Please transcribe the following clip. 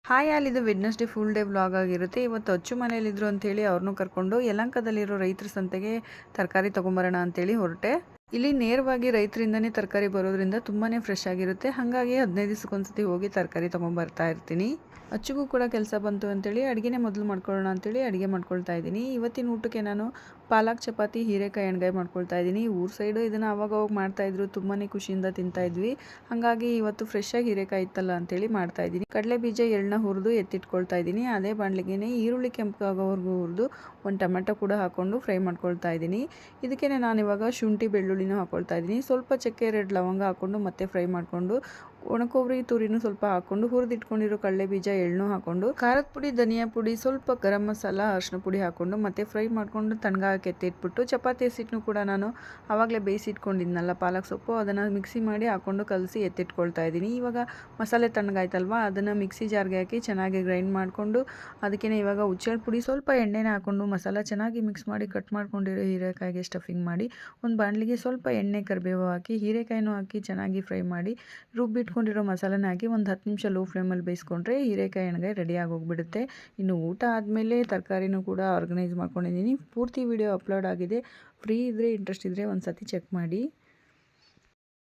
Hi all, ಇದು Wednesday full day vlog ಆಗಿರುತ್ತೆ. ಇವತ್ತು ಅಚ್ಚು ಮನೇಲಿದ್ರು ಅಂತೇಳಿ ಅವ್ರನ್ನೂ ಕರ್ಕೊಂಡು ಯಲಹಂಕದಲ್ಲಿರೋ ರೈತರ ಸಂತೆಗೆ ತರಕಾರಿ ತೊಗೊಂಬರೋಣ ಅಂತೇಳಿ ಹೊರಟೆ. ಇಲ್ಲಿ ನೇರವಾಗಿ ರೈತರಿಂದನೇ ತರಕಾರಿ ಬರೋದ್ರಿಂದ ತುಂಬಾ ಫ್ರೆಶ್ ಆಗಿರುತ್ತೆ. ಹಾಗಾಗಿ 15 ದಿವಸಕ್ಕೊಂದ್ಸತಿ ಹೋಗಿ ತರಕಾರಿ ತೊಗೊಂಬರ್ತಾ ಇರ್ತೀನಿ. ಅಚ್ಚುಗೂ ಕೂಡ ಕೆಲಸ ಬಂತು ಅಂತೇಳಿ ಅಡುಗೆನೇ ಮೊದಲು ಮಾಡ್ಕೊಳ್ಳೋಣ ಅಂತೇಳಿ ಅಡುಗೆ ಮಾಡ್ಕೊಳ್ತಾ ಇದ್ದೀನಿ. ಇವತ್ತಿನ ಊಟಕ್ಕೆ ನಾನು ಪಾಲಕ್ ಚಪಾತಿ, ಹೀರೆಕಾಯಿ ಎಣ್ಗಾಯಿ ಮಾಡ್ಕೊಳ್ತಾ ಇದ್ದೀನಿ. ಊರ ಸೈಡು ಇದನ್ನು ಅವಾಗವಾಗ ಮಾಡ್ತಾಯಿದ್ರು, ತುಂಬಾ ಖುಷಿಯಿಂದ ತಿಂತಾಯಿದ್ವಿ. ಹಾಗಾಗಿ ಇವತ್ತು ಫ್ರೆಶ್ಶಾಗಿ ಹೀರೆಕಾಯಿ ಇತ್ತಲ್ಲ ಅಂತೇಳಿ ಮಾಡ್ತಾಯಿದ್ದೀನಿ. ಕಡಲೆ ಬೀಜ ಎಳ್ಳನ್ನ ಹುರಿದು ಎತ್ತಿಟ್ಕೊಳ್ತಾ ಇದ್ದೀನಿ. ಅದೇ ಬಾಣಲಿಗೆ ಈರುಳ್ಳಿ ಕೆಂಪಾಗೋವರೆಗೂ ಹುರಿದು ಒಂದು ಟೊಮೆಟೊ ಕೂಡ ಹಾಕ್ಕೊಂಡು ಫ್ರೈ ಮಾಡ್ಕೊಳ್ತಾ ಇದ್ದೀನಿ. ಇದಕ್ಕೆ ನಾನು ಇವಾಗ ಶುಂಠಿ ಬೆಳ್ಳುಳ್ಳಿನೂ ಹಾಕ್ಕೊಳ್ತಾ ಇದ್ದೀನಿ. ಸ್ವಲ್ಪ ಚಕ್ಕೆ, 2 ಲವಂಗ ಹಾಕ್ಕೊಂಡು ಮತ್ತೆ ಫ್ರೈ ಮಾಡಿಕೊಂಡು ಒಣಕೊಬ್ಬರಿ ತುರಿನೂ ಸ್ವಲ್ಪ ಹಾಕ್ಕೊಂಡು ಹುರಿದಿಟ್ಕೊಂಡಿರೋ ಕಡಲೆ ಬೀಜ ಎಳ್ಳು ಹಾಕ್ಕೊಂಡು ಖಾರದ ಪುಡಿ, ಧನಿಯಾ ಪುಡಿ, ಸ್ವಲ್ಪ ಗರಂ ಮಸಾಲ, ಅರಿಶಿನ ಪುಡಿ ಹಾಕ್ಕೊಂಡು ಮತ್ತೆ ಫ್ರೈ ಮಾಡಿಕೊಂಡು ತಣ್ಣಗಾಗಕ್ಕೆ ಎತ್ತಿಟ್ಬಿಟ್ಟು ಚಪಾತಿ ಹಸಿಟ್ಟನ್ನು ಕೂಡ ನಾನು ಆವಾಗಲೇ ಬೇಯಿಸಿಟ್ಕೊಂಡಿದ್ನಲ್ಲ ಪಾಲಕ್ ಸೊಪ್ಪು, ಅದನ್ನು ಮಿಕ್ಸಿ ಮಾಡಿ ಹಾಕ್ಕೊಂಡು ಕಲಸಿ ಎತ್ತಿಟ್ಕೊಳ್ತಾ ಇದ್ದೀನಿ. ಇವಾಗ ಮಸಾಲೆ ತಣ್ಣಗಾಯ್ತಲ್ವ, ಅದನ್ನು ಮಿಕ್ಸಿ ಜಾರ್ಗೆ ಹಾಕಿ ಚೆನ್ನಾಗಿ ಗ್ರೈಂಡ್ ಮಾಡಿಕೊಂಡು ಅದಕ್ಕೆ ಇವಾಗ ಹುಚ್ಚೆಳ್ಳು ಪುಡಿ, ಸ್ವಲ್ಪ ಎಣ್ಣೆನ ಹಾಕ್ಕೊಂಡು ಮಸಾಲ ಚೆನ್ನಾಗಿ ಮಿಕ್ಸ್ ಮಾಡಿ ಕಟ್ ಮಾಡ್ಕೊಂಡಿರೋ ಹೀರೆಕಾಯಿಗೆ ಸ್ಟಫಿಂಗ್ ಮಾಡಿ ಒಂದು ಬಾಣಲಿಗೆ ಸ್ವಲ್ಪ ಎಣ್ಣೆ, ಕರಿಬೇವು ಹಾಕಿ ಹೀರೆಕಾಯಿನೂ ಹಾಕಿ ಚೆನ್ನಾಗಿ ಫ್ರೈ ಮಾಡಿ ರುಬ್ಬಿಟ್ಕೊಂಡಿರೋ ಮಸಾಲನ ಹಾಕಿ ಒಂದು 10 ನಿಮಿಷ ಲೋ ಫ್ಲೇಮಲ್ಲಿ ಬೇಯಿಸ್ಕೊಂಡ್ರೆ ಹೀರೆಕಾಯಿ ಎಣ್ಗಾಯಿ ರೆಡಿ ಆಗೋಗ್ಬಿಡುತ್ತೆ. ಇನ್ನು ಊಟ ಆದಮೇಲೆ ತರಕಾರಿನೂ ಕೂಡ ಆರ್ಗನೈಸ್ ಮಾಡ್ಕೊಂಡಿದ್ದೀನಿ. ಪೂರ್ತಿ ವಿಡಿಯೋ ಅಪ್ಲೋಡ್ ಆಗಿದೆ. ಫ್ರೀ ಇದ್ದರೆ, ಇಂಟ್ರೆಸ್ಟ್ ಇದ್ದರೆ ಒಂದು ಸತಿ ಚೆಕ್ ಮಾಡಿ.